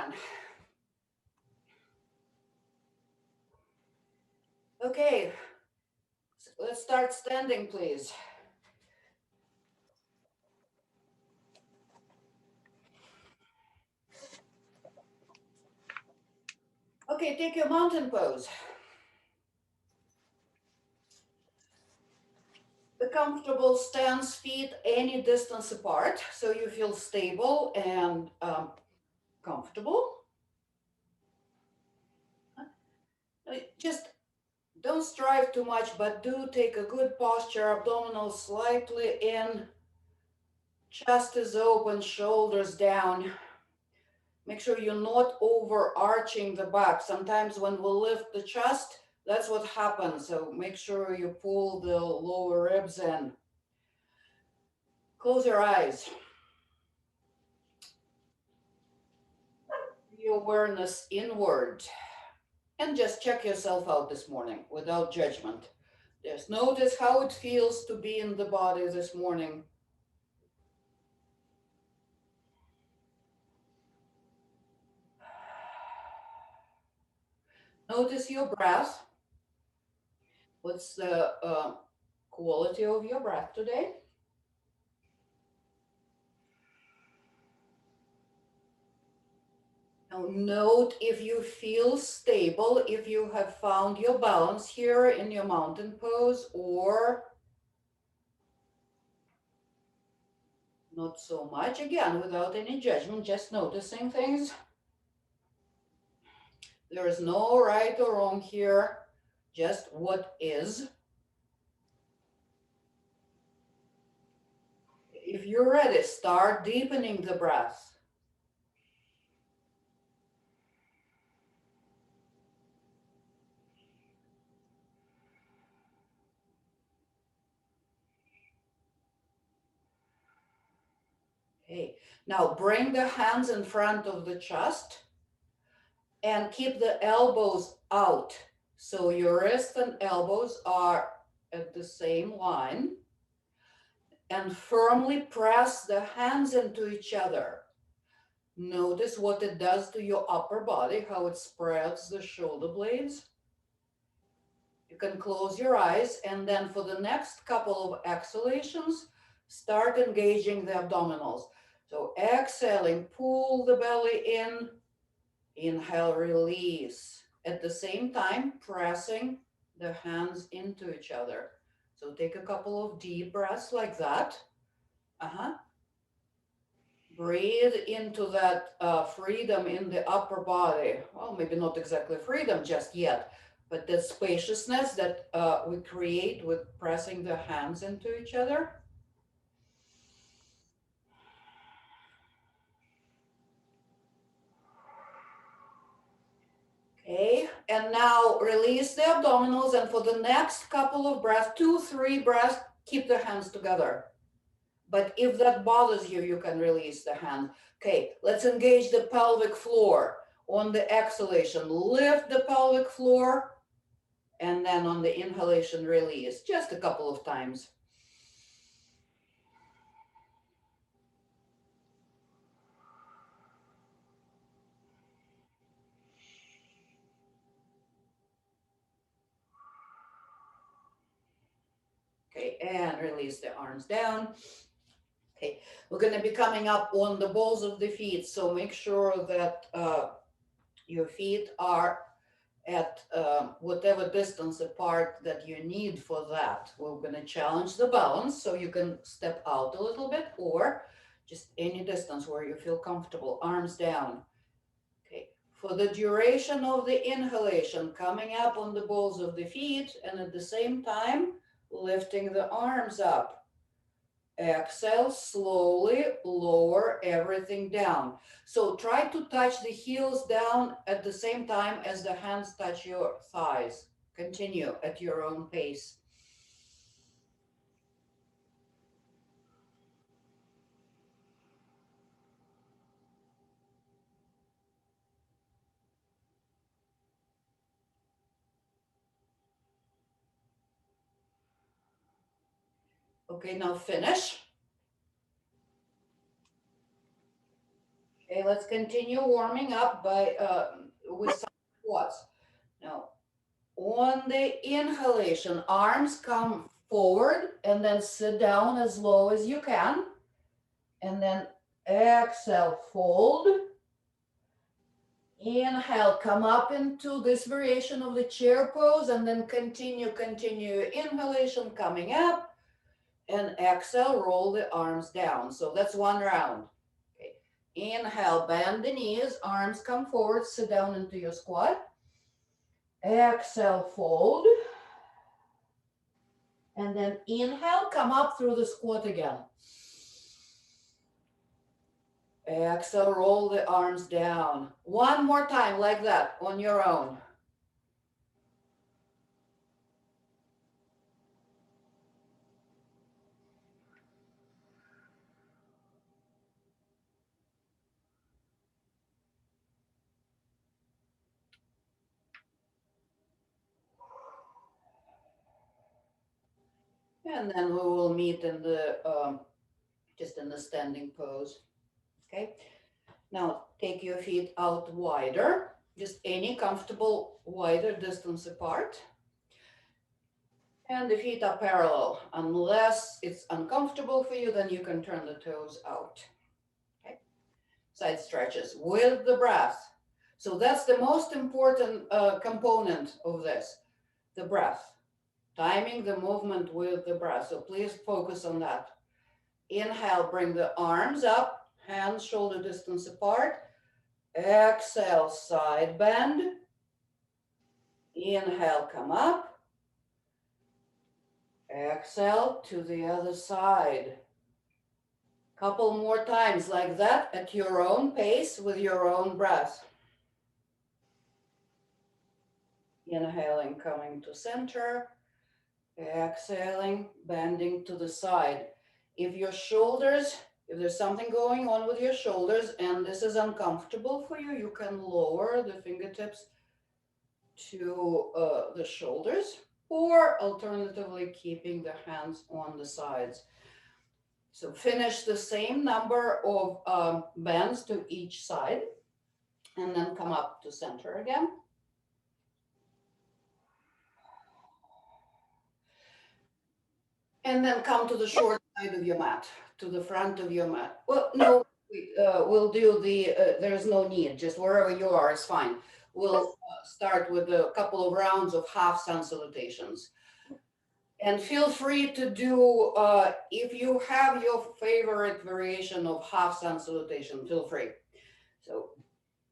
everyone. Okay, let's start standing, please. Okay, take your mountain pose. The comfortable stance, feet any distance apart, so you feel stable and comfortable. Just don't strive too much, but do take a good posture, abdominals slightly in, chest is open, shoulders down. Make sure you're not overarching the back. Sometimes when we lift the chest, that's what happens. So make sure you pull the lower ribs in. Close your eyes. Your awareness inward. And just check yourself out this morning without judgment. Just notice how it feels to be in the body this morning. Notice your breath. What's the quality of your breath today? Now note if you feel stable, if you have found your balance here in your mountain pose or not so much. Again, without any judgment, just noticing things. There is no right or wrong here, just what is. If you're ready, start deepening the breath. Okay, now bring the hands in front of the chest and keep the elbows out. So your wrists and elbows are at the same line. And firmly press the hands into each other. Notice what it does to your upper body, how it spreads the shoulder blades. You can close your eyes, and then for the next couple of exhalations, start engaging the abdominals. So exhaling, pull the belly in, inhale, release. At the same time, pressing the hands into each other. So take a couple of deep breaths like that. Breathe into that freedom in the upper body. Well, maybe not exactly freedom just yet, but the spaciousness that we create with pressing the hands into each other. Okay, and now release the abdominals, and for the next couple of breaths, 2-3 breaths, keep the hands together. But if that bothers you, you can release the hand. Okay, let's engage the pelvic floor. On the exhalation, lift the pelvic floor, and then on the inhalation, release. Just a couple of times. Okay, and release the arms down. Okay, we're going to be coming up on the balls of the feet, so make sure that your feet are at whatever distance apart that you need for that. We're going to challenge the balance, so you can step out a little bit or just any distance where you feel comfortable. Arms down. Okay, for the duration of the inhalation, coming up on the balls of the feet, and at the same time lifting the arms up. Exhale, slowly lower everything down. So try to touch the heels down at the same time as the hands touch your thighs. Continue at your own pace. Okay, now finish. Okay, let's continue warming up by with some squats. Now, on the inhalation, arms come forward and then sit down as low as you can. And then exhale, fold. Inhale, come up into this variation of the chair pose and then continue inhalation, coming up, and exhale, roll the arms down. So that's one round. Okay. Inhale, bend the knees, arms come forward, sit down into your squat. Exhale, fold. And then inhale, come up through the squat again. Exhale, roll the arms down. One more time like that on your own. And then we will meet in the just in the standing pose. Okay. Now take your feet out wider, just any comfortable wider distance apart. And the feet are parallel. Unless it's uncomfortable for you, then you can turn the toes out. Okay. Side stretches with the breath. So that's the most important component of this, the breath. Timing the movement with the breath. So please focus on that. Inhale, bring the arms up, hands shoulder distance apart. Exhale, side bend. Inhale, come up. Exhale to the other side. Couple more times like that at your own pace with your own breath. Inhaling, coming to center. Exhaling, bending to the side. If your shoulders, if there's something going on with your shoulders and this is uncomfortable for you, you can lower the fingertips to the shoulders, or alternatively keeping the hands on the sides. So finish the same number of bends to each side and then come up to center again. And then come to the short side of your mat, to the front of your mat. Well, no, we'll do the, there's no need, just wherever you are is fine. We'll start with a couple of rounds of half sun salutations. And feel free to do, if you have your favorite variation of half sun salutation, feel free. So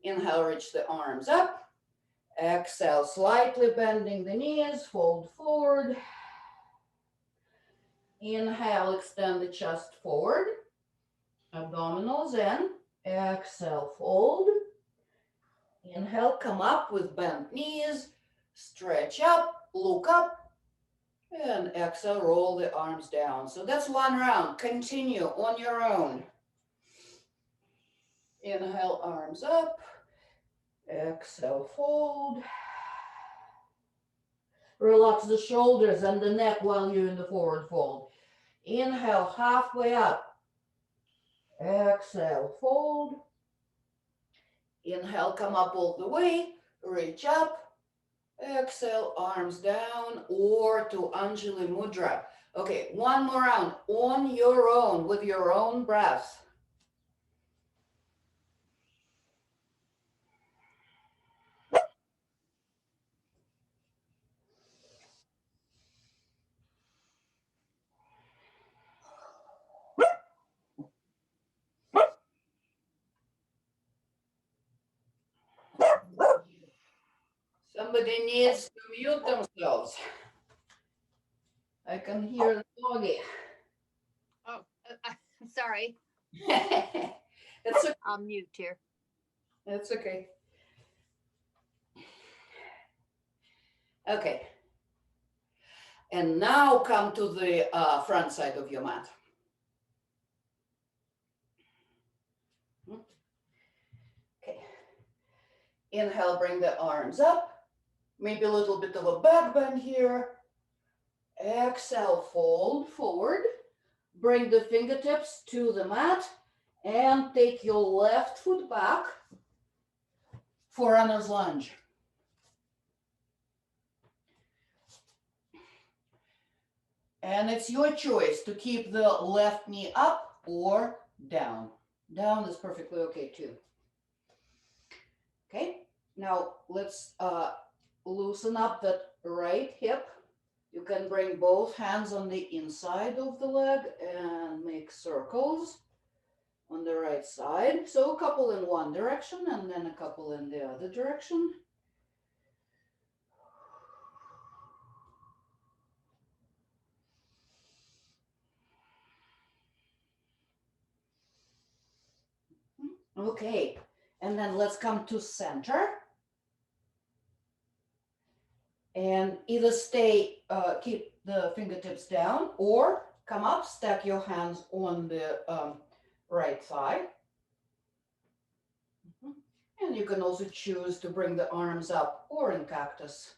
inhale, reach the arms up. Exhale, slightly bending the knees, fold forward. Inhale, extend the chest forward. Abdominals in. Exhale, fold. Inhale, come up with bent knees. Stretch up, look up. And exhale, roll the arms down. So that's one round. Continue on your own. Inhale, arms up. Exhale, fold. Relax the shoulders and the neck while you're in the forward fold. Inhale, halfway up. Exhale, fold. Inhale, come up all the way. Reach up. Exhale, arms down, or to Anjali Mudra. Okay, one more round on your own with your own breath. Somebody needs to mute themselves. I can hear the doggy. Oh, I'm sorry. That's okay. I'll mute here. That's okay. Okay. And now come to the front side of your mat. Okay. Inhale, bring the arms up. Maybe a little bit of a back bend here. Exhale, fold forward. Bring the fingertips to the mat And take your left foot back for runner's lunge. And it's your choice to keep the left knee up or down. Down is perfectly okay too. Okay, now let's loosen up that right hip. You can bring both hands on the inside of the leg and make circles on the right side. So a couple in one direction and then a couple in the other direction. Okay, and then let's come to center. And either stay, keep the fingertips down, or come up, stack your hands on the right thigh. And you can also choose to bring the arms up or in cactus.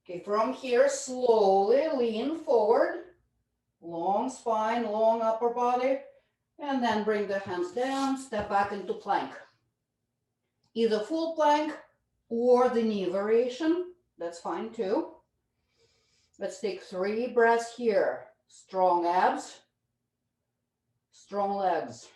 Okay, from here, slowly lean forward, long spine, long upper body, and then bring the hands down, step back into plank. Either full plank or the knee variation, that's fine too. Let's take 3 breaths here. Strong abs, strong legs.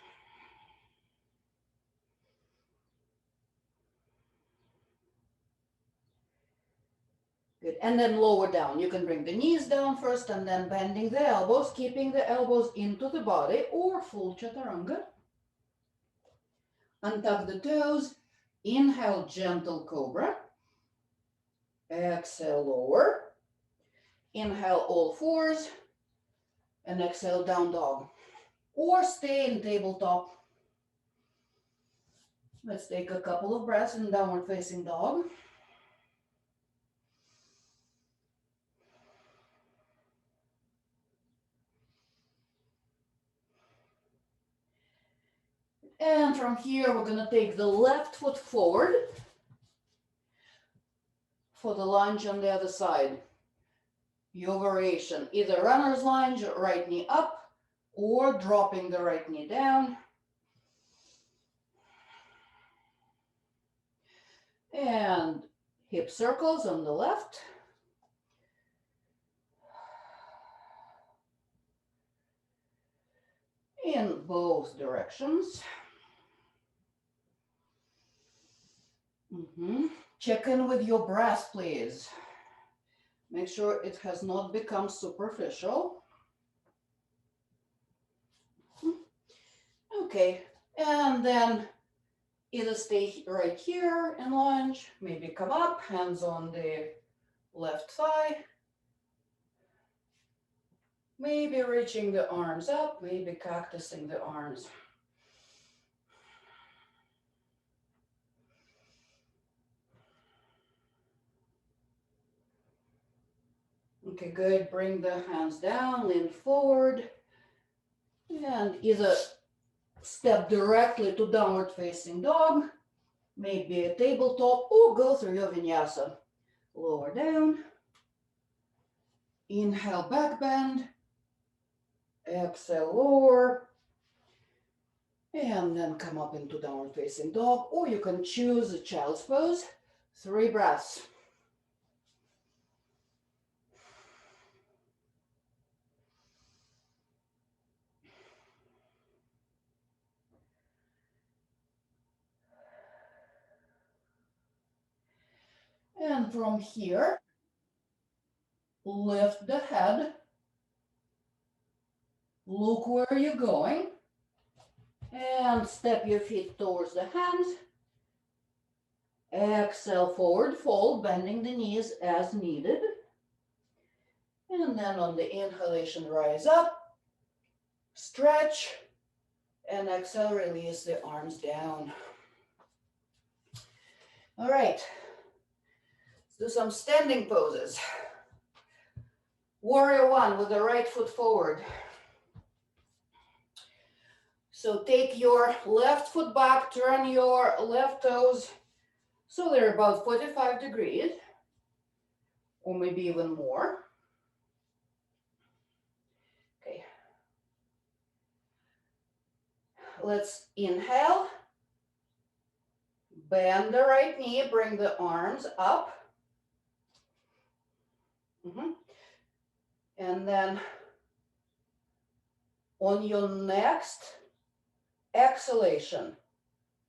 Good, and then lower down. You can bring the knees down first and then bending the elbows, keeping the elbows into the body or full chaturanga. Untuck the toes, inhale, gentle cobra. Exhale, lower. Inhale, all fours, and exhale, down dog. Or stay in tabletop. Let's take a couple of breaths in downward facing dog. And from here, we're gonna take the left foot forward for the lunge on the other side. Your variation, either runner's lunge, right knee up, or dropping the right knee down. And hip circles on the left. In both directions. Check in with your breath, please. Make sure it has not become superficial. Okay, and then either stay right here and lunge, maybe come up, hands on the left thigh. Maybe reaching the arms up, maybe cactusing the arms. Okay, good. Bring the hands down, lean forward, and either step directly to downward facing dog, maybe a tabletop, or go through your vinyasa. Lower down. Inhale, back bend. Exhale, lower. And then come up into downward facing dog, or you can choose a child's pose. 3 breaths. And from here, lift the head. Look where you're going. And step your feet towards the hands. Exhale, forward fold, bending the knees as needed. And then on the inhalation, rise up, stretch, and exhale, release the arms down. All right, let's do some standing poses. Warrior 1 with the right foot forward. So take your left foot back, turn your left toes so they're about 45 degrees. or maybe even more. Okay. Let's inhale. Bend the right knee, bring the arms up. And then on your next exhalation,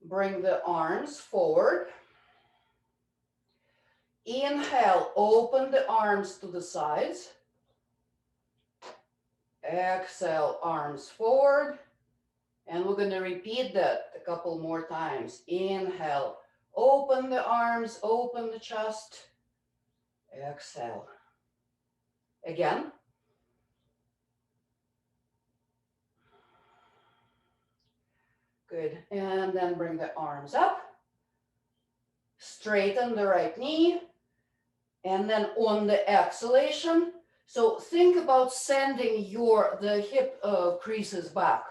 bring the arms forward. Inhale, open the arms to the sides. Exhale, arms forward. And we're going to repeat that a couple more times. Inhale, open the arms, open the chest. Exhale. Again. Good. And then bring the arms up. Straighten the right knee. And then on the exhalation, so think about sending the hip creases back.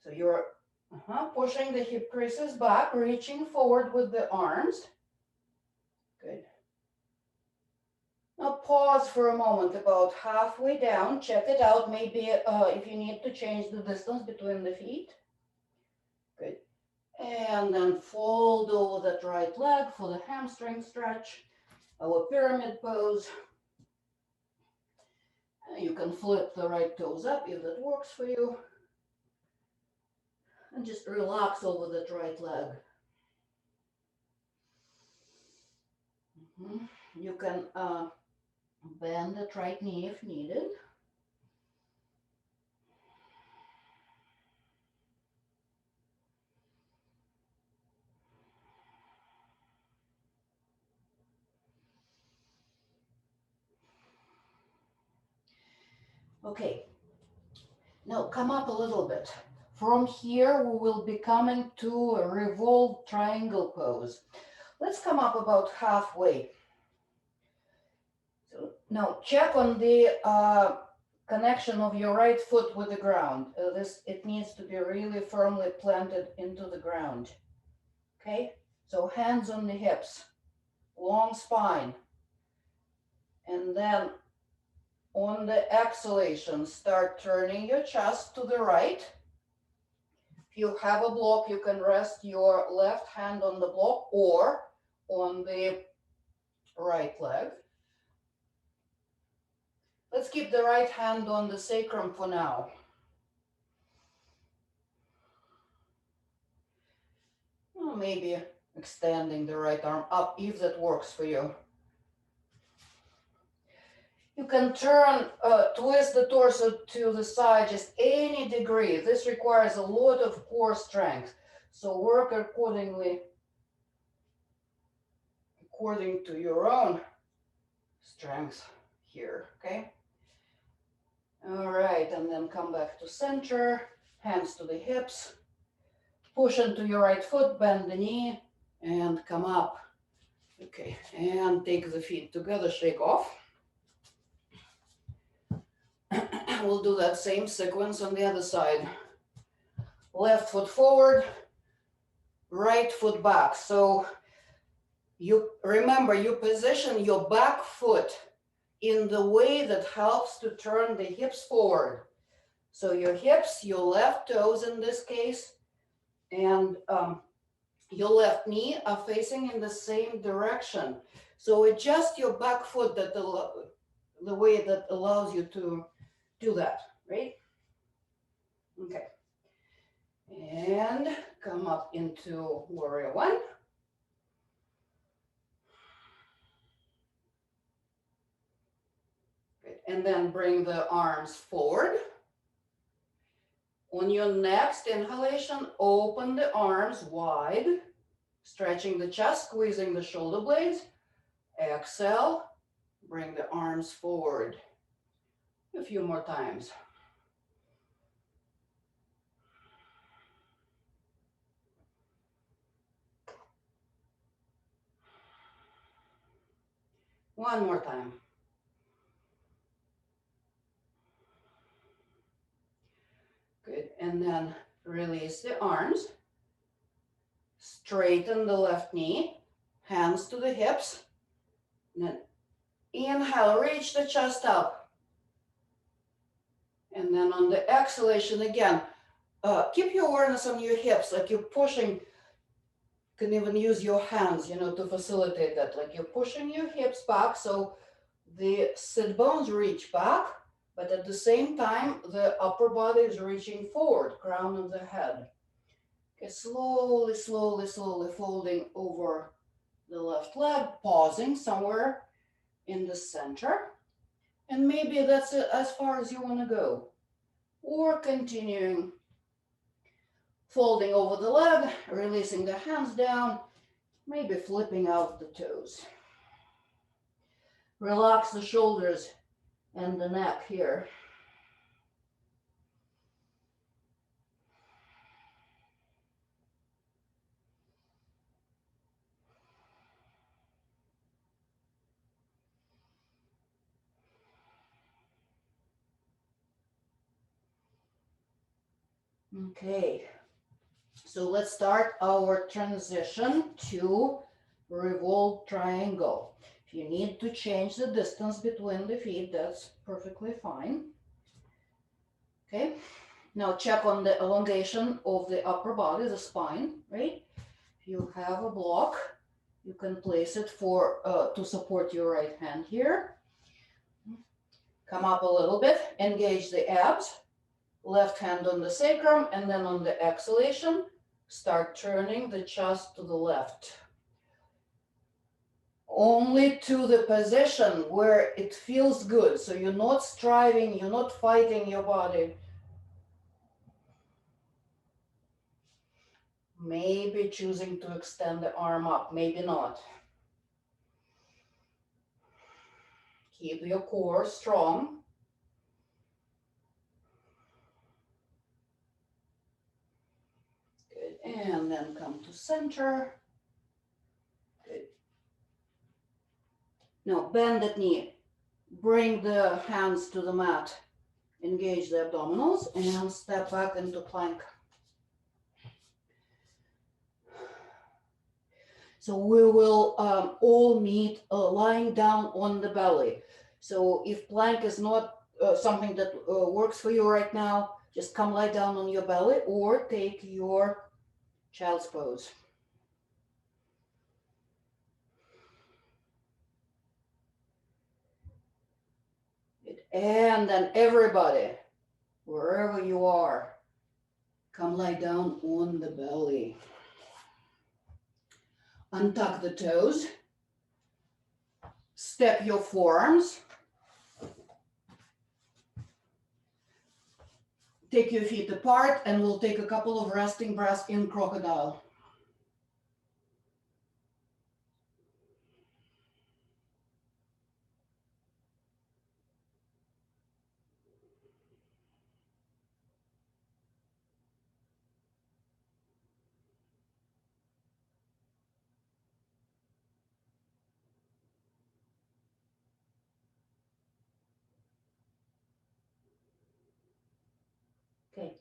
So you're pushing the hip creases back, reaching forward with the arms. Good. Now pause for a moment, about halfway down. Check it out. Maybe if you need to change the distance between the feet. Good. And then fold over that right leg for the hamstring stretch. Our pyramid pose. You can flip the right toes up if that works for you. And just relax over that right leg. You can bend that right knee if needed. Okay, now come up a little bit. From here, we will be coming to a revolved triangle pose. Let's come up about halfway. So now check on the connection of your right foot with the ground. It needs to be really firmly planted into the ground. Okay, so hands on the hips, long spine. And then on the exhalation, start turning your chest to the right. If you have a block, you can rest your left hand on the block or on the right leg. Let's keep the right hand on the sacrum for now. Well, maybe extending the right arm up if that works for you. You can turn, twist the torso to the side just any degree. This requires a lot of core strength. So work accordingly, according to your own strength here, okay? All right, and then come back to center, hands to the hips. Push into your right foot, bend the knee, and come up. Okay, and take the feet together, shake off. We'll do that same sequence on the other side. Left foot forward, right foot back. So you remember, you position your back foot in the way that helps to turn the hips forward. So your hips, your left toes in this case, and your left knee are facing in the same direction. So adjust your back foot the way that allows you to do that, right? Okay. And come up into warrior one. Good. And then bring the arms forward. On your next inhalation, open the arms wide, stretching the chest, squeezing the shoulder blades. Exhale, bring the arms forward. A few more times. One more time. Good, and then release the arms. Straighten the left knee, hands to the hips. And then Inhale, reach the chest up. And then on the exhalation again, keep your awareness on your hips, like you're pushing. You can even use your hands, to facilitate that. Like you're pushing your hips back so the sit bones reach back, but at the same time, the upper body is reaching forward, crown of the head. Okay, slowly, slowly, slowly folding over the left leg, pausing somewhere in the center. And maybe that's as far as you want to go. Or continuing folding over the leg, releasing the hands down, maybe flipping out the toes. Relax the shoulders and the neck here. Okay, so let's start our transition to revolve triangle. If you need to change the distance between the feet, that's perfectly fine. Okay, now check on the elongation of the upper body, the spine, right? If you have a block, you can place it to support your right hand here. Come up a little bit, engage the abs, left hand on the sacrum, and then on the exhalation, start turning the chest to the left. Only to the position where it feels good. So you're not striving, you're not fighting your body. Maybe choosing to extend the arm up, maybe not. Keep your core strong. Good, and then come to center. Good. Now bend that knee. Bring the hands to the mat. Engage the abdominals and step back into plank. So we will all meet lying down on the belly. So if plank is not something that works for you right now, just come lie down on your belly or take your child's pose. And then everybody, wherever you are, come lie down on the belly. Untuck the toes. Step your forearms. Take your feet apart and we'll take a couple of resting breaths in crocodile. Okay.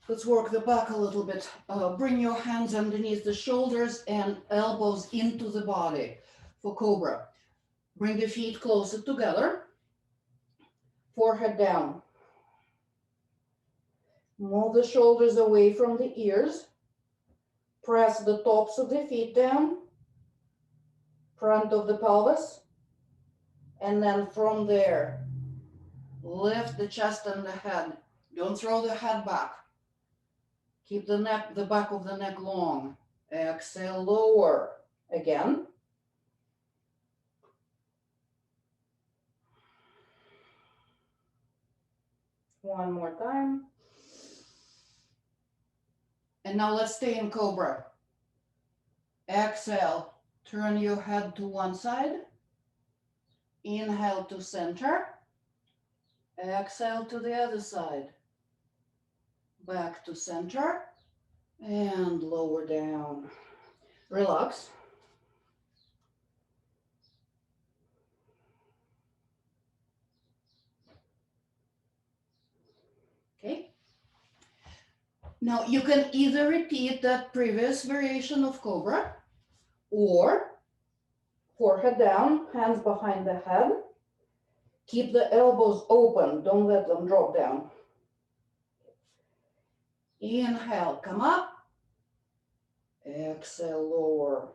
Let's work the back a little bit. Bring your hands underneath the shoulders and elbows into the body for Cobra. Bring the feet closer together. Forehead down. Move the shoulders away from the ears. Press the tops of the feet down. Front of the pelvis. And then from there, lift the chest and the head. Don't throw the head back. Keep the neck, the back of the neck long. Exhale, lower. Again. One more time. And now let's stay in Cobra. Exhale, turn your head to one side. Inhale to center. Exhale to the other side. Back to center. And lower down. Relax. Okay. Now you can either repeat that previous variation of Cobra or Forehead down, hands behind the head. Keep the elbows open, don't let them drop down. Inhale, come up. Exhale, lower.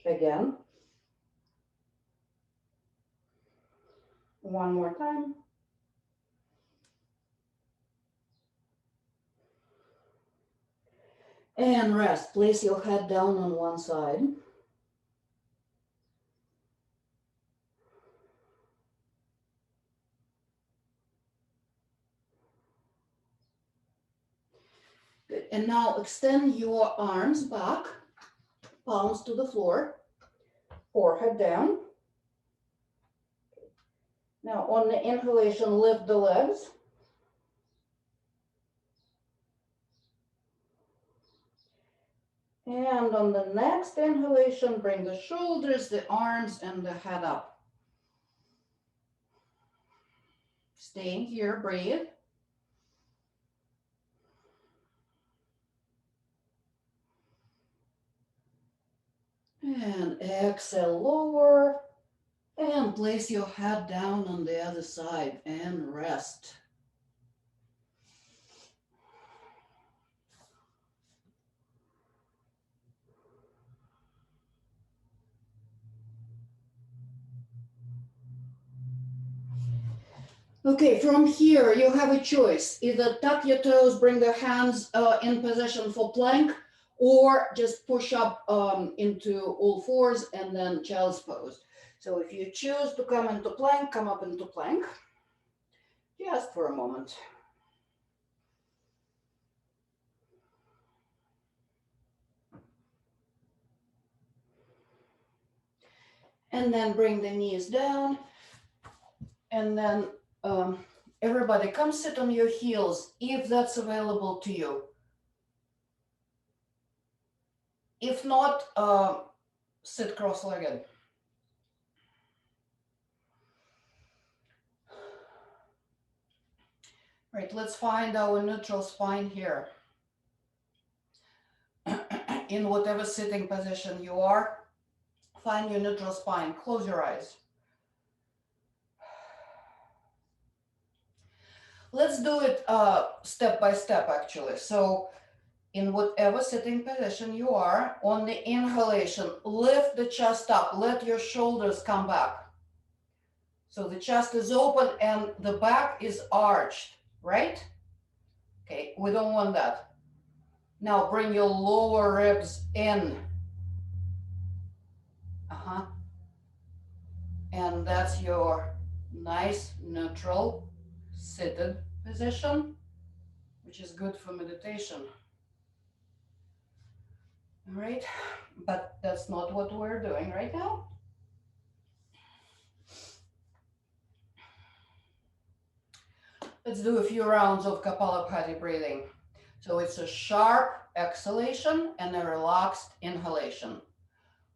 Again. One more time. And rest. Place your head down on one side. Good. And now extend your arms back, palms to the floor, forehead down. Now on the inhalation, lift the legs. And on the next inhalation, bring the shoulders, the arms, and the head up. Staying here, breathe. And exhale, lower. And place your head down on the other side and rest. Okay, from here you have a choice. Either tuck your toes, bring the hands in position for plank, or just push up into all fours and then child's pose. So if you choose to come into plank, come up into plank, just for a moment. And then bring the knees down, and then everybody come sit on your heels if that's available to you. If not, sit cross-legged. Right, let's find our neutral spine here. In whatever sitting position you are, find your neutral spine. Close your eyes. Let's do it step by step, actually. So in whatever sitting position you are, on the inhalation, lift the chest up. Let your shoulders come back. So the chest is open and the back is arched, right? Okay, we don't want that. Now bring your lower ribs in. And that's your nice neutral seated position, which is good for meditation. All right, but that's not what we're doing right now. Let's do a few rounds of Kapalabhati breathing. So it's a sharp exhalation and a relaxed inhalation.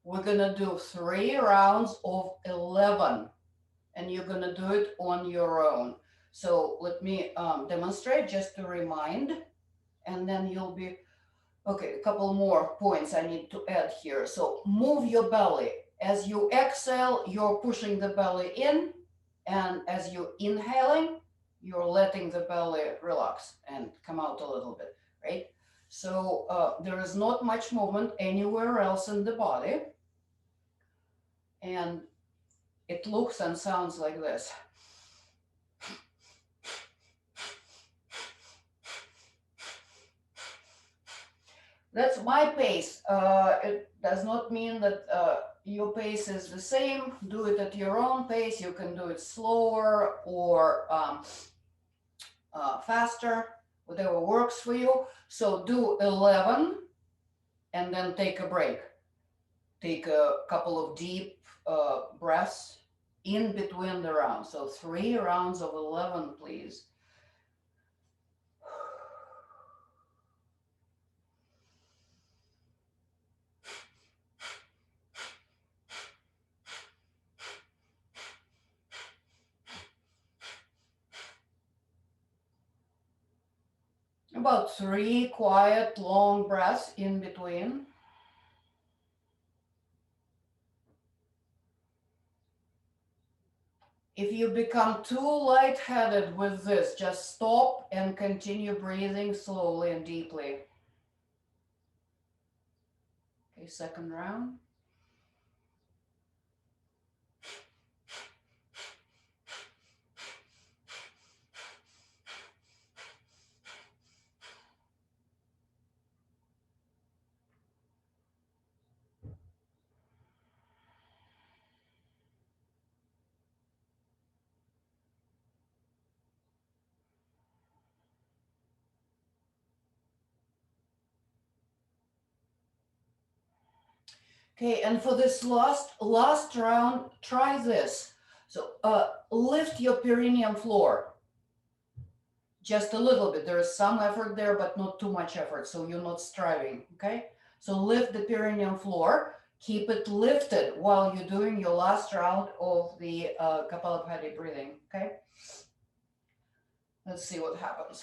We're gonna do 3 rounds of 11, and you're gonna do it on your own. So let me demonstrate just to remind, and then you'll be, okay, a couple more points I need to add here. So move your belly. As you exhale, you're pushing the belly in, and as you're inhaling, you're letting the belly relax and come out a little bit, right? So there is not much movement anywhere else in the body. And it looks and sounds like this. That's my pace. It does not mean that your pace is the same. Do it at your own pace. You can do it slower or faster, whatever works for you. So do 11 and then take a break. Take a couple of deep breaths in between the rounds. So 3 rounds of 11, please. About 3 quiet, long breaths in between. If you become too lightheaded with this, just stop and continue breathing slowly and deeply. Okay, second round. Okay, and for this last round, try this. So lift your perineum floor just a little bit. There is some effort there, but not too much effort, so you're not striving, okay? So lift the perineum floor, keep it lifted while you're doing your last round of the Kapalabhati breathing, okay? Let's see what happens.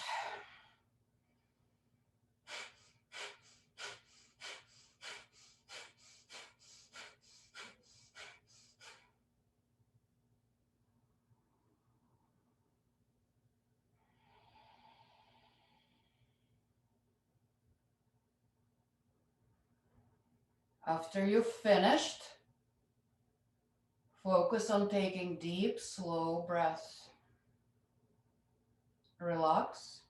After you've finished, focus on taking deep, slow breaths. Relax.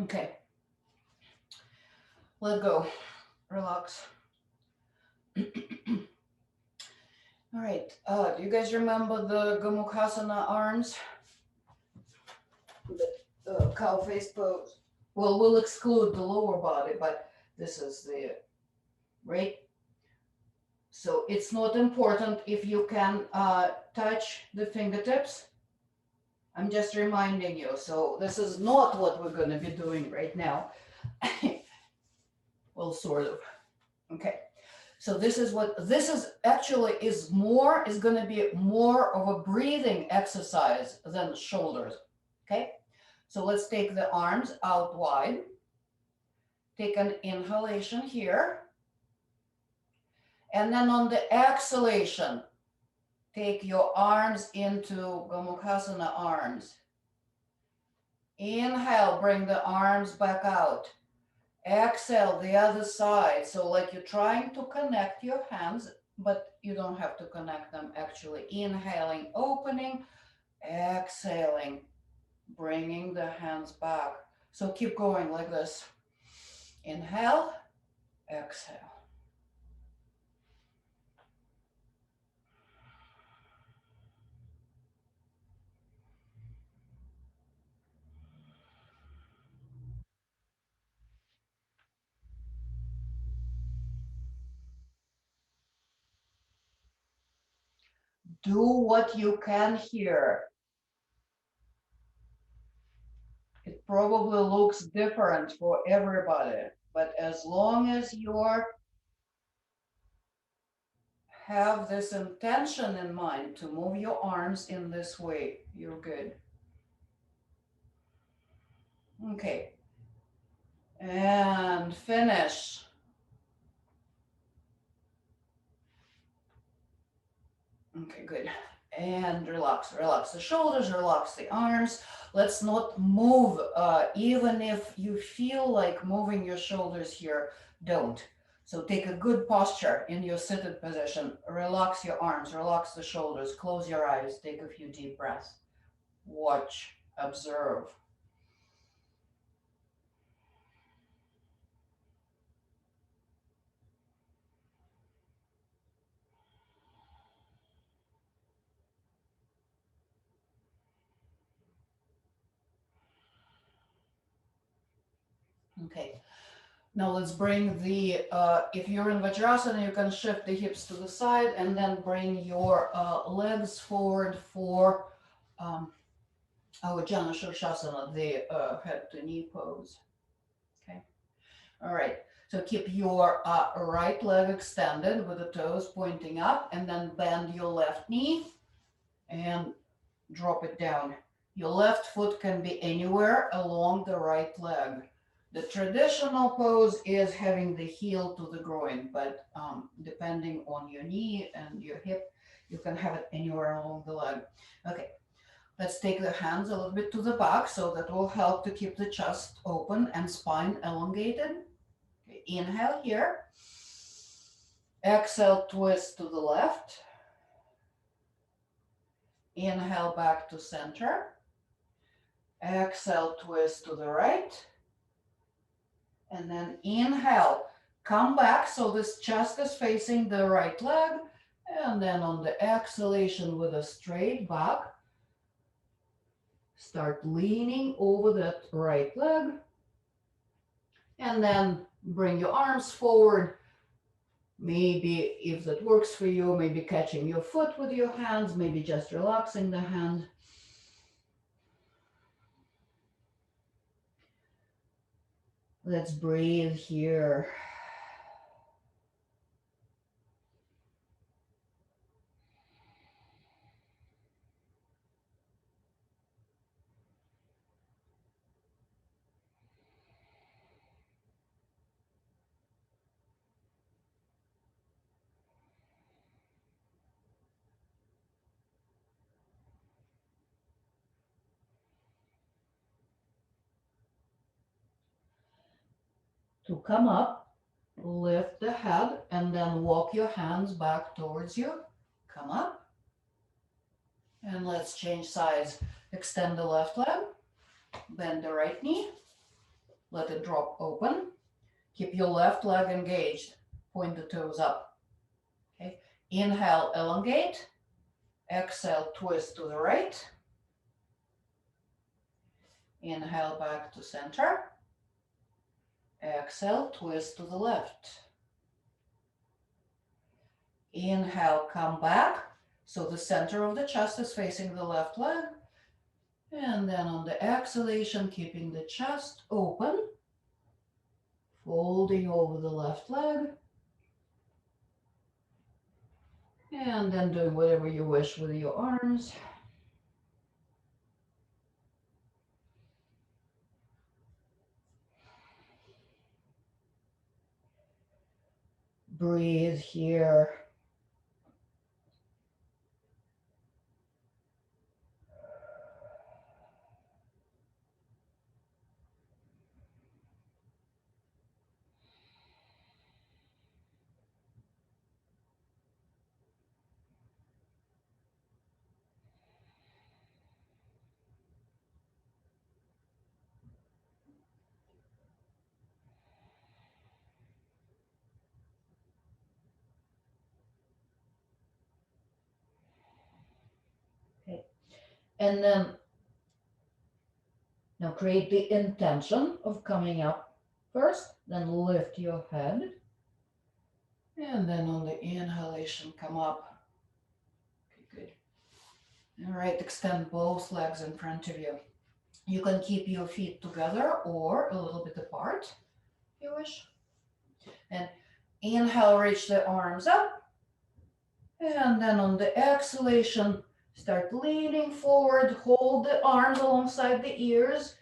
Okay. Let go. Relax. All right. Do you guys remember the Gomukhasana arms? The cow face pose. Well, we'll exclude the lower body, but this is the right. So it's not important if you can touch the fingertips. I'm just reminding you. So this is not what we're going to be doing right now. Well, sort of. Okay. So this is what this is actually is going to be more of a breathing exercise than shoulders. Okay. So let's take the arms out wide. Take an inhalation here. And then on the exhalation, take your arms into Gomukhasana arms. Inhale, bring the arms back out. Exhale the other side. So like you're trying to connect your hands, but you don't have to connect them actually. Inhaling, opening, exhaling, bringing the hands back. So keep going like this. Inhale, exhale. Do what you can here. It probably looks different for everybody, but as long as you have this intention in mind to move your arms in this way, you're good. Okay. And finish. Okay, good. And relax, relax the shoulders, relax the arms. Let's not move. Even if you feel like moving your shoulders here, don't. So take a good posture in your seated position. Relax your arms, relax the shoulders, close your eyes, take a few deep breaths. Watch, observe. Okay. Now let's bring the, if you're in Vajrasana, you can shift the hips to the side and then bring your legs forward for our Jana Shirshasana, the head to knee pose. Okay. All right. So keep your right leg extended with the toes pointing up, and then bend your left knee and drop it down. Your left foot can be anywhere along the right leg. The traditional pose is having the heel to the groin, but depending on your knee and your hip, you can have it anywhere along the leg. Okay, let's take the hands a little bit to the back, so that will help to keep the chest open and spine elongated. Okay, inhale here. Exhale, twist to the left. Inhale back to center. Exhale, twist to the right. And then inhale, come back so this chest is facing the right leg. And then on the exhalation with a straight back, start leaning over that right leg. And then bring your arms forward. Maybe if that works for you, maybe catching your foot with your hands, maybe just relaxing the hand. Let's breathe here. To come up, lift the head and then walk your hands back towards you. Come up. And let's change sides. Extend the left leg, bend the right knee, let it drop open. Keep your left leg engaged, point the toes up. Okay. Inhale, elongate. Exhale, twist to the right. Inhale back to center. Exhale, twist to the left. Inhale, come back. So the center of the chest is facing the left leg. And then on the exhalation, keeping the chest open, folding over the left leg. And then doing whatever you wish with your arms. Breathe here. Okay. And then now create the intention of coming up first, then lift your head. And then on the inhalation, come up. Okay, good. All right, extend both legs in front of you. You can keep your feet together or a little bit apart, if you wish. And inhale, reach the arms up. And then on the exhalation, start leaning forward, hold the arms alongside the ears.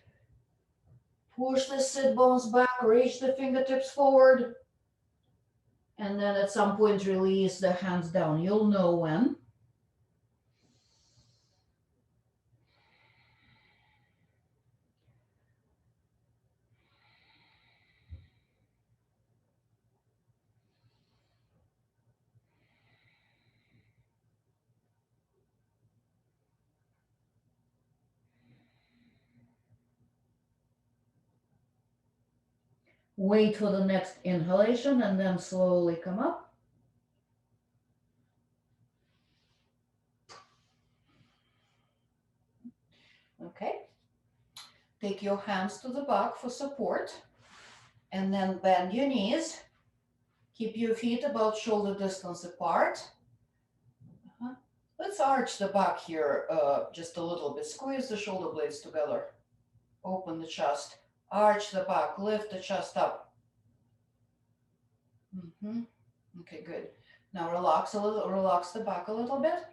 Push the sit bones back, reach the fingertips forward. And then at some point, release the hands down. You'll know when. Wait for the next inhalation and then slowly come up. Okay. Take your hands to the back for support and then bend your knees. Keep your feet about shoulder distance apart. Let's arch the back here just a little bit. Squeeze the shoulder blades together. Open the chest. Arch the back. Lift the chest up. Okay, good. Now relax a little, relax the back a little bit.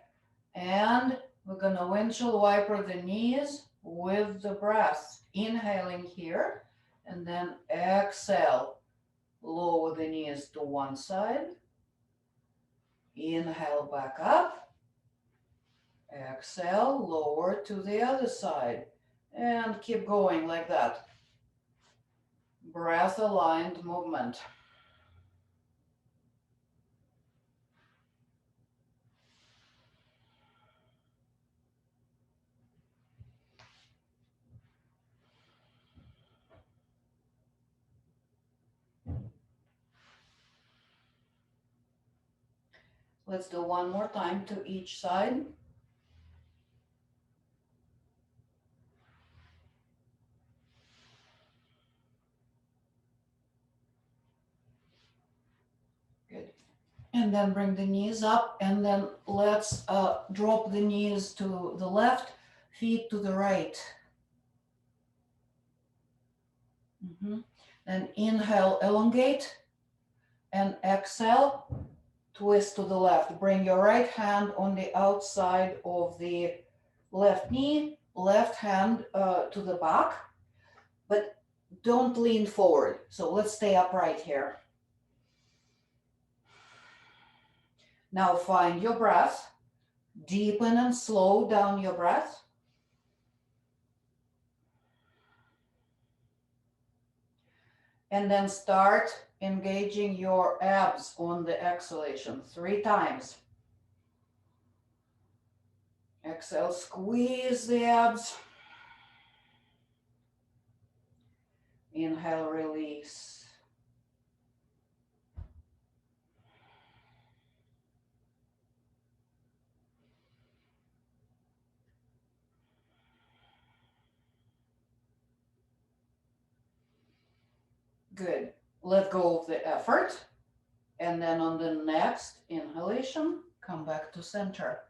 And we're gonna windshield wiper the knees with the breath. Inhaling here, and then exhale. Lower the knees to one side. Inhale back up. Exhale, lower to the other side. And keep going like that. Breath aligned movement. Let's do one more time to each side. Good. And then bring the knees up, and then let's drop the knees to the left, feet to the right. Then inhale, elongate, and exhale, twist to the left. Bring your right hand on the outside of the left knee, left hand to the back, but don't lean forward. So let's stay upright here. Now find your breath. Deepen and slow down your breath. And then start engaging your abs on the exhalation 3 times. Exhale, squeeze the abs. Inhale, release. Good. Let go of the effort. And then on the next inhalation, come back to center.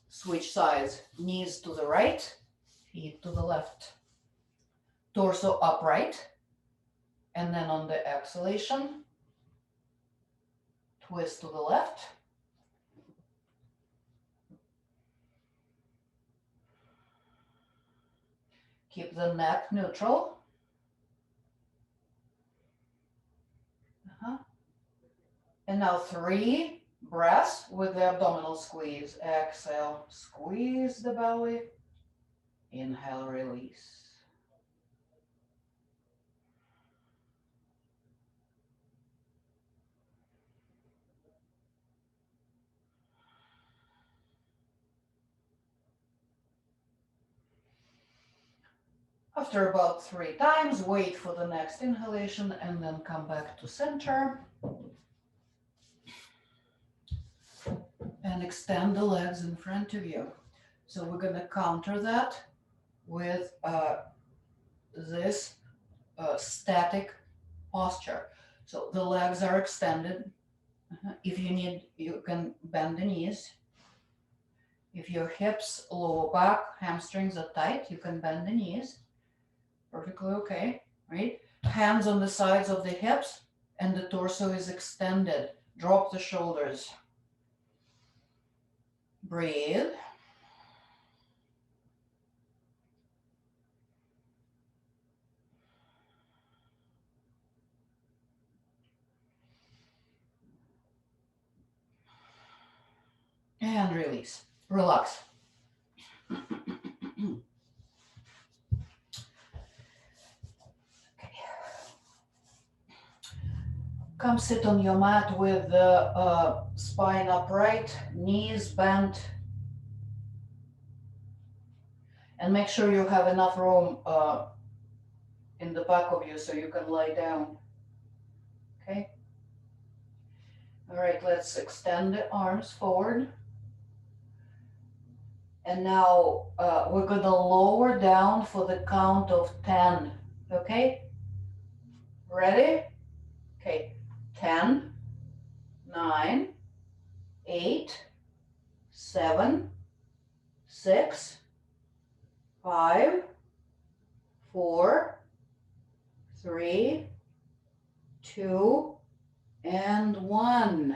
Switch sides. Knees to the right, feet to the left. Torso upright. And then on the exhalation, twist to the left. Keep the neck neutral. And now 3 breaths with the abdominal squeeze. Exhale, squeeze the belly. Inhale, release. After about 3 times, wait for the next inhalation and then come back to center. And extend the legs in front of you. So we're going to counter that with this static posture. So the legs are extended. If you need, you can bend the knees. If your hips, lower back, hamstrings are tight, you can bend the knees. Perfectly okay, right? Hands on the sides of the hips and the torso is extended. Drop the shoulders. Breathe. And release. Relax. Come sit on your mat with the spine upright, knees bent. And make sure you have enough room in the back of you so you can lie down. Okay? All right, let's extend the arms forward. And now we're going to lower down for the count of 10. Okay? Ready? Okay. 10, 9, 8, 7, 6, 5, 4, 3, 2, and 1.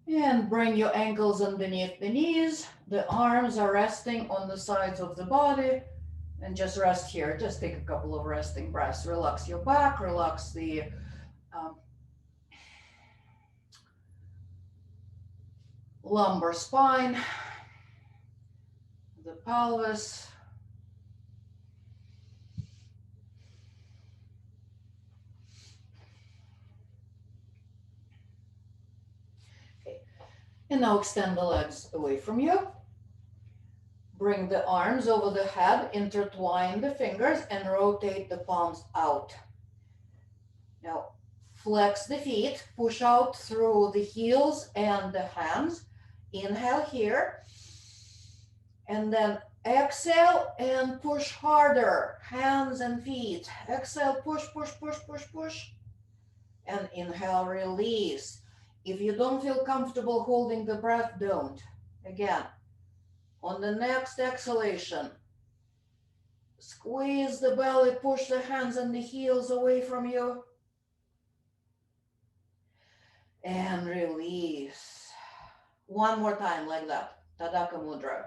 And bring your ankles underneath the knees. The arms are resting on the sides of the body. And just rest here. Just take a couple of resting breaths. Relax your back, relax the um, lumbar spine, the pelvis. Okay. And now extend the legs away from you. Bring the arms over the head, intertwine the fingers, and rotate the palms out. Now, flex the feet, push out through the heels and the hands. Inhale here, and then exhale and push harder, hands and feet. Exhale, push, push, push, push, push. And inhale, release. If you don't feel comfortable holding the breath, don't. Again, on the next exhalation, squeeze the belly, push the hands and the heels away from you. And release. One more time like that. Tadaka Mudra.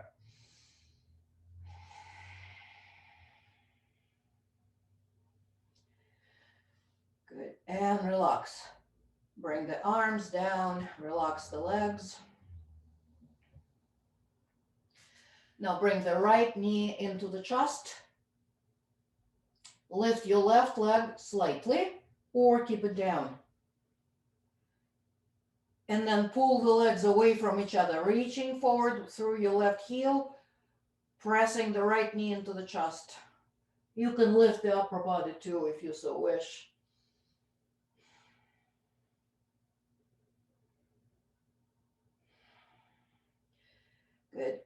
Good. And relax. Bring the arms down. Relax the legs. Now bring the right knee into the chest. Lift your left leg slightly or keep it down. And then pull the legs away from each other, reaching forward through your left heel, pressing the right knee into the chest. You can lift the upper body too if you so wish. Good.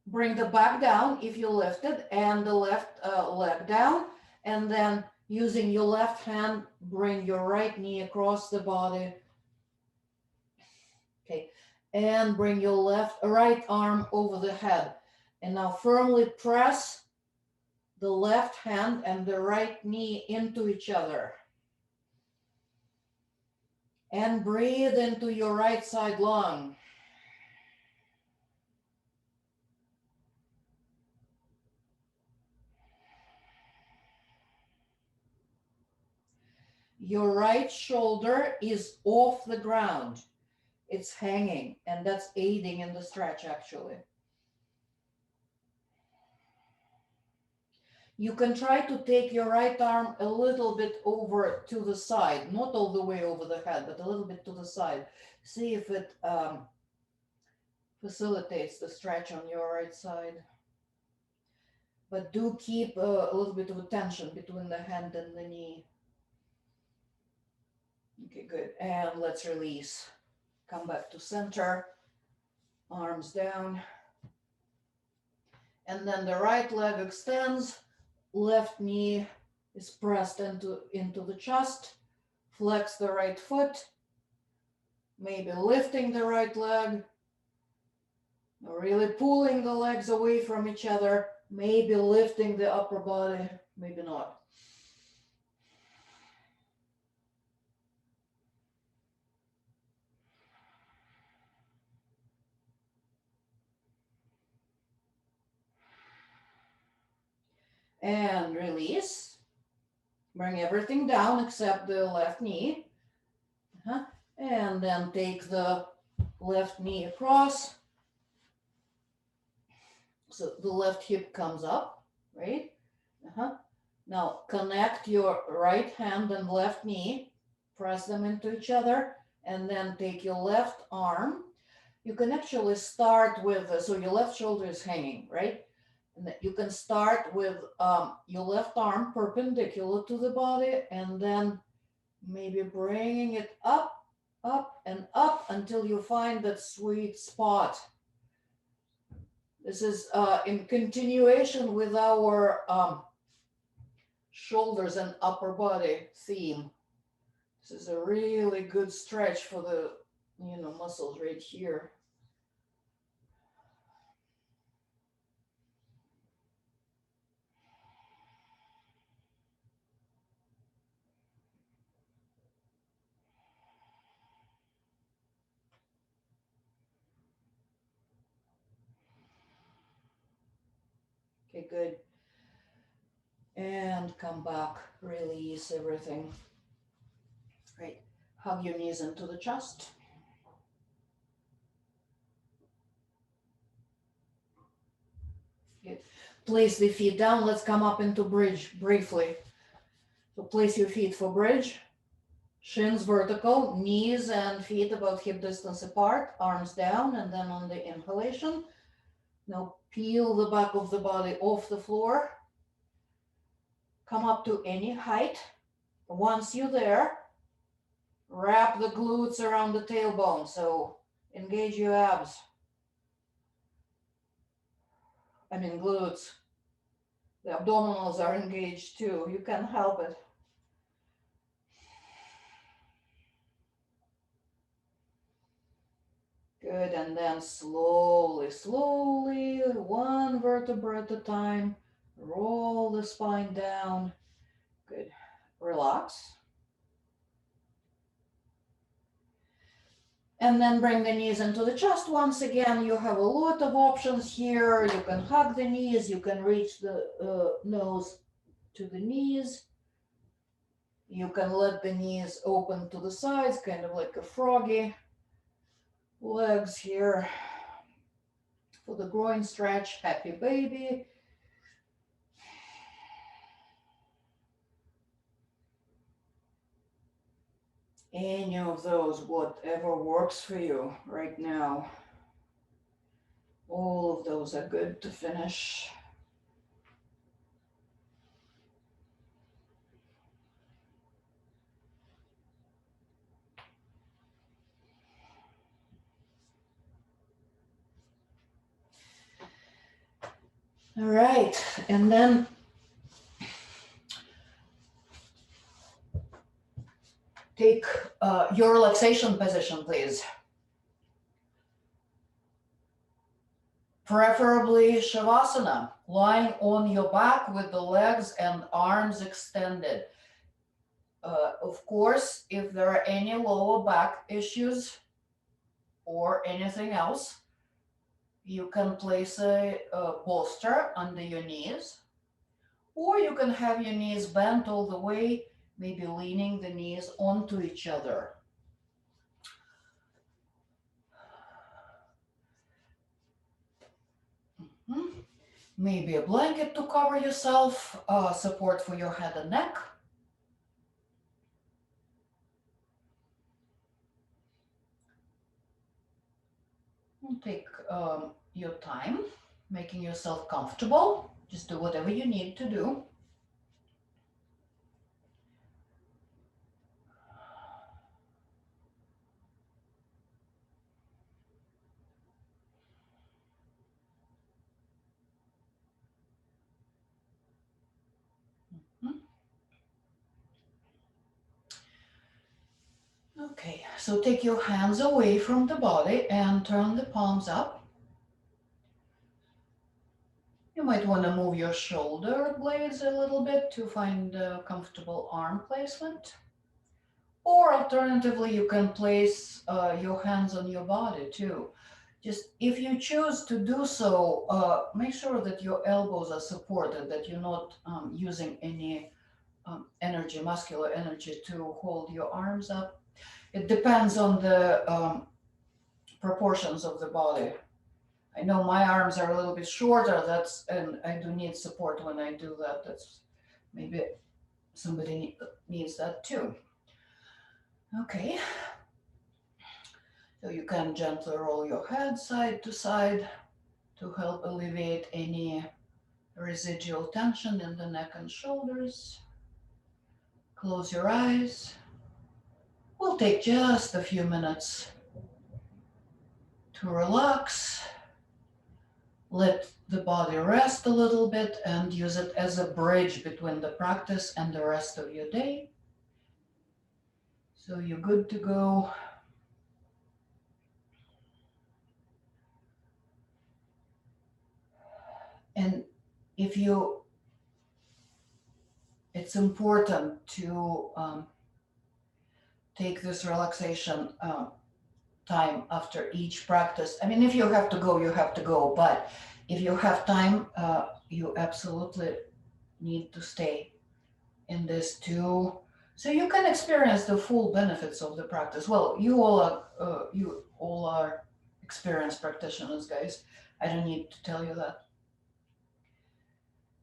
Bring the back down if you lifted, and the left leg down, and then using your left hand, bring your right knee across the body. Okay, and bring your right arm over the head. And now firmly press the left hand and the right knee into each other. And breathe into your right side lung. Your right shoulder is off the ground. It's hanging, and that's aiding in the stretch actually. You can try to take your right arm a little bit over to the side, not all the way over the head, but a little bit to the side. See if it facilitates the stretch on your right side. But do keep a little bit of tension between the hand and the knee. Okay, good. And let's release. Come back to center. Arms down. And then the right leg extends. Left knee is pressed into the chest. Flex the right foot. Maybe lifting the right leg. Really pulling the legs away from each other. Maybe lifting the upper body. Maybe not. And release. Bring everything down except the left knee. And then take the left knee across. So the left hip comes up, right? Now connect your right hand and left knee. Press them into each other. And then take your left arm. You can actually start with, so your left shoulder is hanging, right? And you can start with your left arm perpendicular to the body, and then maybe bringing it up, up, and up until you find that sweet spot. This is in continuation with our shoulders and upper body theme. This is a really good stretch for the muscles right here. Okay, good. And come back, release everything. Great. Hug your knees into the chest. Good. Place the feet down. Let's come up into bridge briefly. So place your feet for bridge. Shins vertical, knees and feet about hip distance apart, arms down, and then on the inhalation. Now peel the back of the body off the floor. Come up to any height. Once you're there, wrap the glutes around the tailbone. So engage your abs. I mean glutes. The abdominals are engaged too. You can't help it. Good, and then slowly, one vertebra at a time, roll the spine down. Good, relax. And then bring the knees into the chest. Once again, you have a lot of options here. You can hug the knees, you can reach the nose to the knees. You can let the knees open to the sides, kind of like a froggy. Legs here for the groin stretch, happy baby. Any of those, whatever works for you right now. All of those are good to finish. All right, and then take your relaxation position, please. Preferably Shavasana, lying on your back with the legs and arms extended. Of course, if there are any lower back issues or anything else, you can place a bolster under your knees, or you can have your knees bent all the way, maybe leaning the knees onto each other. Maybe a blanket to cover yourself, support for your head and neck. And take your time, making yourself comfortable. Just do whatever you need to do. Okay, so take your hands away from the body and turn the palms up. You might want to move your shoulder blades a little bit to find a comfortable arm placement. Or alternatively, you can place your hands on your body too. Just if you choose to do so, make sure that your elbows are supported, that you're not using any energy, muscular energy to hold your arms up. It depends on the proportions of the body. I know my arms are a little bit shorter, and I do need support when I do that. That's maybe somebody needs that too. Okay. So you can gently roll your head side to side to help alleviate any residual tension in the neck and shoulders. Close your eyes. We'll take just a few minutes to relax. Let the body rest a little bit and use it as a bridge between the practice and the rest of your day. So you're good to go. And it's important to take this relaxation time after each practice. I mean, if you have to go, you have to go. But if you have time, you absolutely need to stay in this too, so you can experience the full benefits of the practice. Well, you all are experienced practitioners, guys. I don't need to tell you that.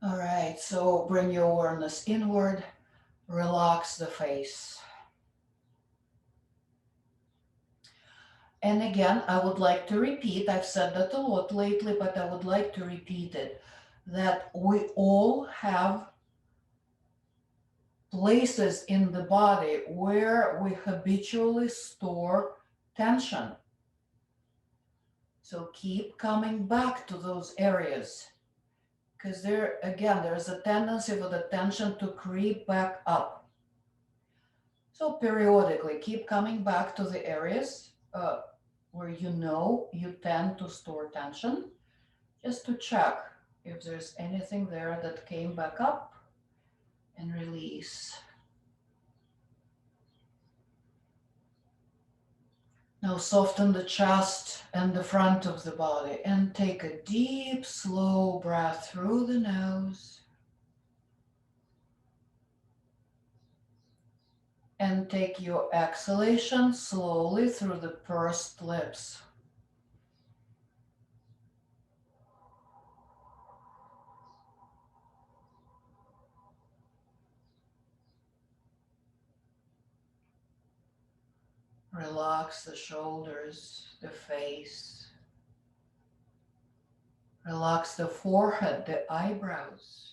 All right, so bring your awareness inward, relax the face. And again, I would like to repeat, I've said that a lot lately, but I would like to repeat it, that we all have places in the body where we habitually store tension. So keep coming back to those areas, because there's a tendency for the tension to creep back up. So periodically keep coming back to the areas where you know you tend to store tension, just to check if there's anything there that came back up, and release. Now soften the chest and the front of the body and take a deep, slow breath through the nose. And take your exhalation slowly through the pursed lips. Relax the shoulders, the face. Relax the forehead, the eyebrows.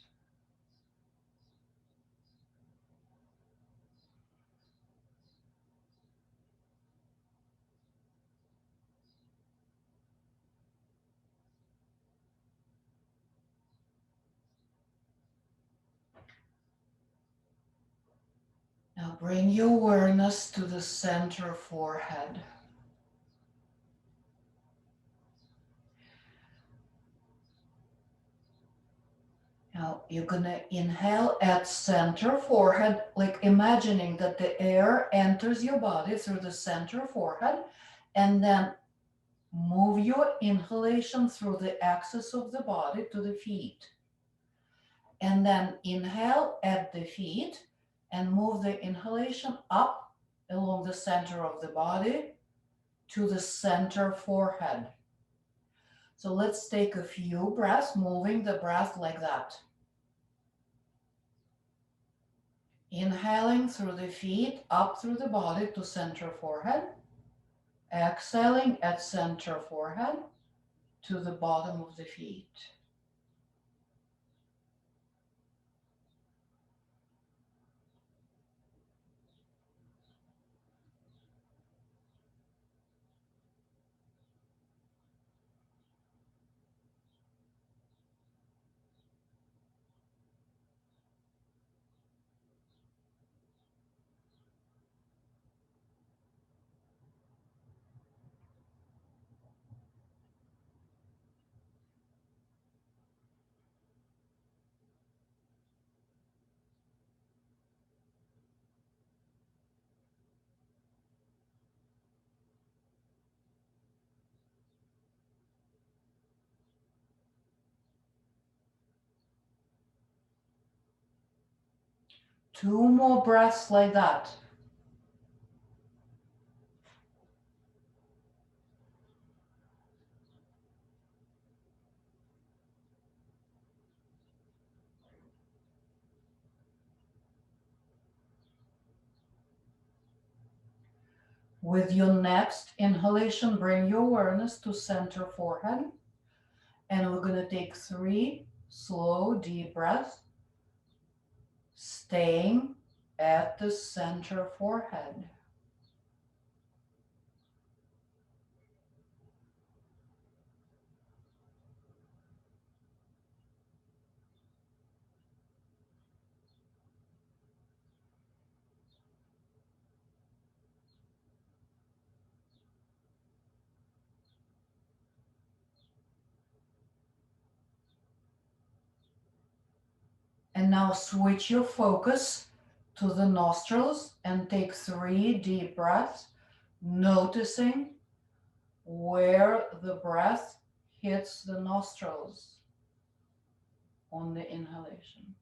Now bring your awareness to the center forehead. Now you're gonna inhale at center forehead, like imagining that the air enters your body through the center forehead, and then move your inhalation through the axis of the body to the feet. And then inhale at the feet and move the inhalation up along the center of the body to the center forehead. So let's take a few breaths, moving the breath like that. Inhaling through the feet, up through the body to center forehead. Exhaling at center forehead to the bottom of the feet. Two more breaths like that. With your next inhalation, bring your awareness to center forehead. And we're going to take 3 slow, deep breaths, staying at the center forehead. And now switch your focus to the nostrils and take 3 deep breaths, noticing where the breath hits the nostrils. on the inhalation.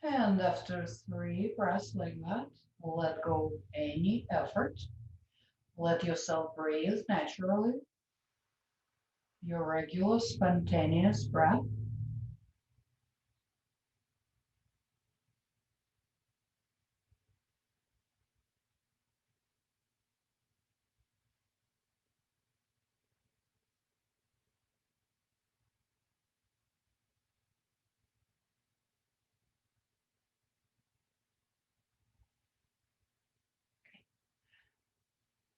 And after 3 breaths like that, let go any effort. Let yourself breathe naturally, your regular spontaneous breath.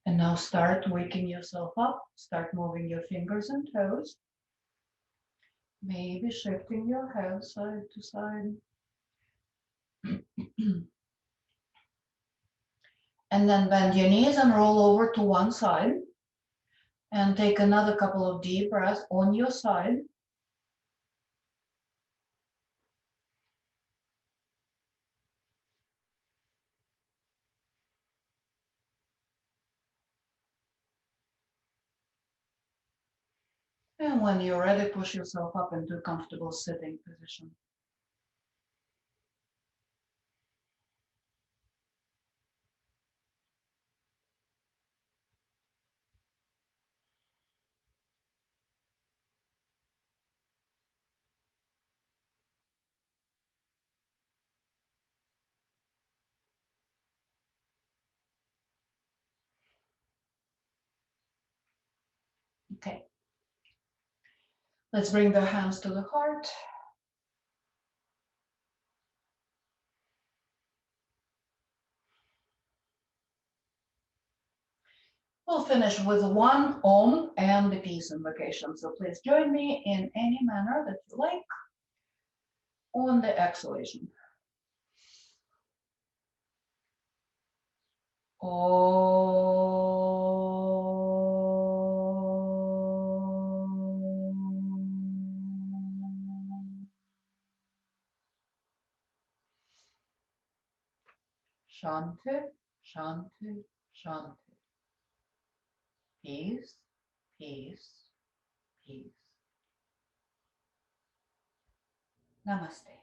And now start waking yourself up. Start moving your fingers and toes. Maybe shifting your head side to side. And then bend your knees and roll over to one side. And take another couple of deep breaths on your side. And when you're ready, push yourself up into a comfortable sitting position. Okay. Let's bring the hands to the heart. We'll finish with one Om and the peace invocation. So please join me in any manner that you like on the exhalation. Om. Shanti, Shanti, Shanti. Peace, peace, peace. Namaste.